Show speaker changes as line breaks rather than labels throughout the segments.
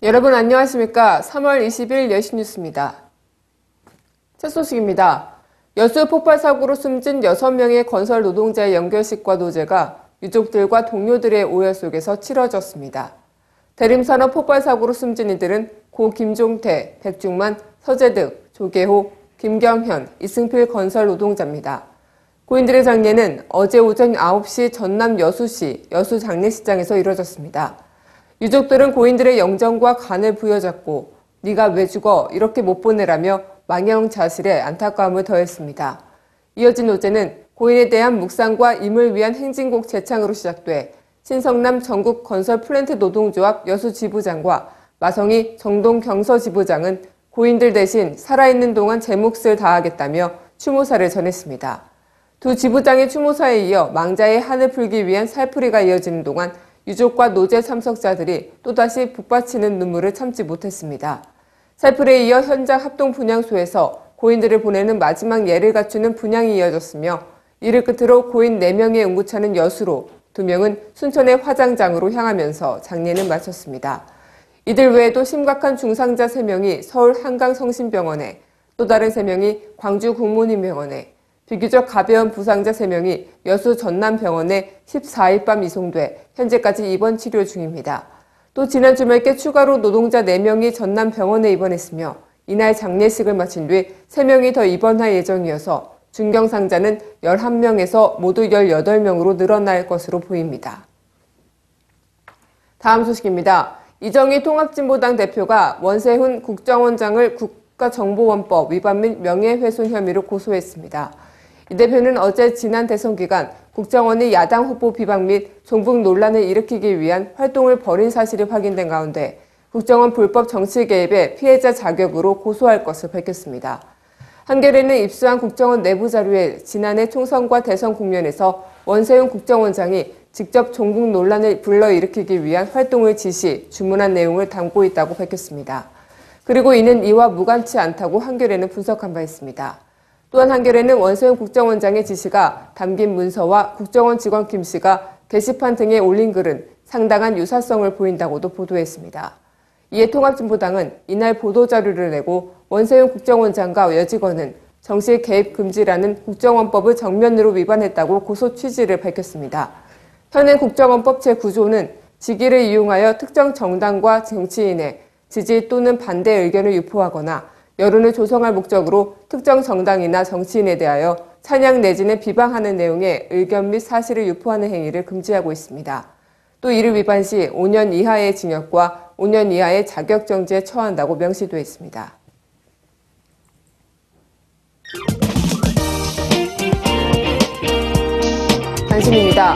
여러분 안녕하십니까? 3월 20일 여시 뉴스입니다. 첫 소식입니다. 여수 폭발 사고로 숨진 6명의 건설 노동자의 영결식과 노제가 유족들과 동료들의 오열 속에서 치러졌습니다. 대림산업 폭발 사고로 숨진 이들은 고 김종태, 백중만, 서재득, 조계호, 김경현, 이승필 건설 노동자입니다. 고인들의 장례는 어제 오전 9시 전남 여수시 여수 장례식장에서 이뤄졌습니다. 유족들은 고인들의 영정과 간을 부여잡고 네가 왜 죽어 이렇게 못 보내라며 망형자실에 안타까움을 더했습니다. 이어진 노제는 고인에 대한 묵상과 임을 위한 행진곡 제창으로 시작돼 신성남 전국 건설 플랜트 노동조합 여수 지부장과 마성희 정동 경서 지부장은 고인들 대신 살아있는 동안 제 몫을 다하겠다며 추모사를 전했습니다. 두 지부장의 추모사에 이어 망자의 한을 풀기 위한 살풀이가 이어지는 동안 유족과 노제 참석자들이 또다시 북받치는 눈물을 참지 못했습니다. 살풀이에 이어 현장 합동 분향소에서 고인들을 보내는 마지막 예를 갖추는 분향이 이어졌으며 이를 끝으로 고인 4명의 응구차는 여수로 2명은 순천의 화장장으로 향하면서 장례는 마쳤습니다. 이들 외에도 심각한 중상자 3명이 서울 한강성심병원에, 또 다른 3명이 광주 국민병원에, 비교적 가벼운 부상자 3명이 여수 전남병원에 14일 밤 이송돼 현재까지 입원 치료 중입니다. 또 지난 주말께 추가로 노동자 4명이 전남병원에 입원했으며 이날 장례식을 마친 뒤 3명이 더 입원할 예정이어서 중경상자는 11명에서 모두 18명으로 늘어날 것으로 보입니다. 다음 소식입니다. 이정희 통합진보당 대표가 원세훈 국정원장을 국가정보원법 위반 및 명예훼손 혐의로 고소했습니다. 이 대표는 어제 지난 대선 기간 국정원이 야당 후보 비방 및 종북 논란을 일으키기 위한 활동을 벌인 사실이 확인된 가운데 국정원 불법 정치 개입의 피해자 자격으로 고소할 것을 밝혔습니다. 한겨레는 입수한 국정원 내부 자료에 지난해 총선과 대선 국면에서 원세훈 국정원장이 직접 종북 논란을 불러일으키기 위한 활동을 지시, 주문한 내용을 담고 있다고 밝혔습니다. 그리고 이는 이와 무관치 않다고 한겨레는 분석한 바 있습니다. 또한 한겨레는 원세훈 국정원장의 지시가 담긴 문서와 국정원 직원 김 씨가 게시판 등에 올린 글은 상당한 유사성을 보인다고도 보도했습니다. 이에 통합진보당은 이날 보도자료를 내고 원세훈 국정원장과 여직원은 정실 개입 금지라는 국정원법을 정면으로 위반했다고 고소 취지를 밝혔습니다. 현행 국정원법 제9조는 직위를 이용하여 특정 정당과 정치인의 지지 또는 반대 의견을 유포하거나 여론을 조성할 목적으로 특정 정당이나 정치인에 대하여 찬양 내지는 비방하는 내용의 의견 및 사실을 유포하는 행위를 금지하고 있습니다. 또 이를 위반 시 5년 이하의 징역과 5년 이하의 자격정지에 처한다고 명시되어 있습니다. 관심입니다.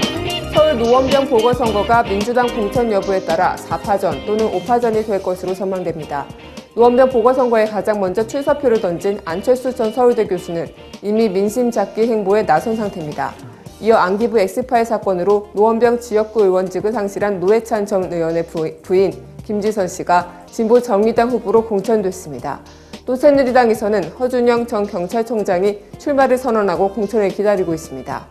서울 노원병 보궐선거가 민주당 공천 여부에 따라 4파전 또는 5파전이 될 것으로 전망됩니다. 노원병 보궐선거에 가장 먼저 출사표를 던진 안철수 전 서울대 교수는 이미 민심 잡기 행보에 나선 상태입니다. 이어 안기부 엑스파일 사건으로 노원병 지역구 의원직을 상실한 노회찬 전 의원의 부인 김지선 씨가 진보 정의당 후보로 공천됐습니다. 또 새누리당에서는 허준영 전 경찰청장이 출마를 선언하고 공천을 기다리고 있습니다.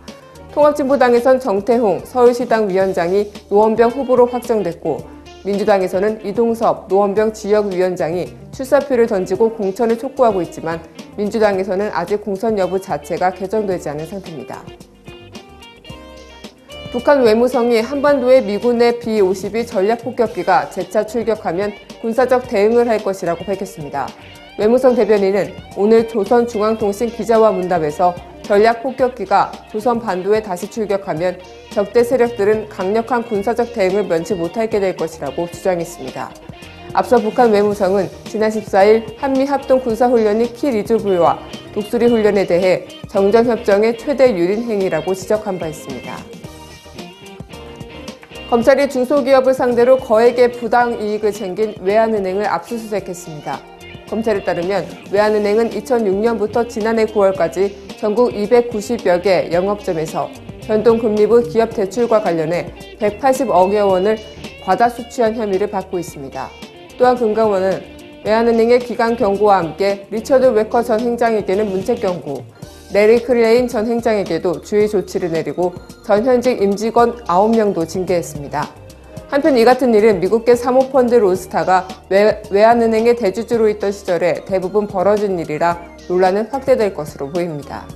통합진보당에선 정태홍 서울시당 위원장이 노원병 후보로 확정됐고 민주당에서는 이동섭 노원병 지역위원장이 출사표를 던지고 공천을 촉구하고 있지만 민주당에서는 아직 공천 여부 자체가 결정되지 않은 상태입니다. 북한 외무성이 한반도에 미군의 B-52 전략폭격기가 재차 출격하면 군사적 대응을 할 것이라고 밝혔습니다. 외무성 대변인은 오늘 조선중앙통신 기자와 문답에서 전략폭격기가 조선 반도에 다시 출격하면 적대 세력들은 강력한 군사적 대응을 면치 못하게 될 것이라고 주장했습니다. 앞서 북한 외무성은 지난 14일 한미합동군사훈련인 키2주부와 독수리 훈련에 대해 정전협정의 최대 유린 행위라고 지적한 바 있습니다. 검찰이 중소기업을 상대로 거액의 부당이익을 챙긴 외환은행을 압수수색했습니다. 검찰에 따르면 외환은행은 2006년부터 지난해 9월까지 전국 290여 개 영업점에서 변동금리부 기업 대출과 관련해 180억여 원을 과다 수취한 혐의를 받고 있습니다. 또한 금감원은 외환은행의 기간 경고와 함께 리처드 웨커 전 행장에게는 문책 경고, 레리 클레인 전 행장에게도 주의 조치를 내리고 전 현직 임직원 9명도 징계했습니다. 한편 이 같은 일은 미국계 사모펀드 롤스타가 외환은행의 대주주로 있던 시절에 대부분 벌어진 일이라 논란은 확대될 것으로 보입니다.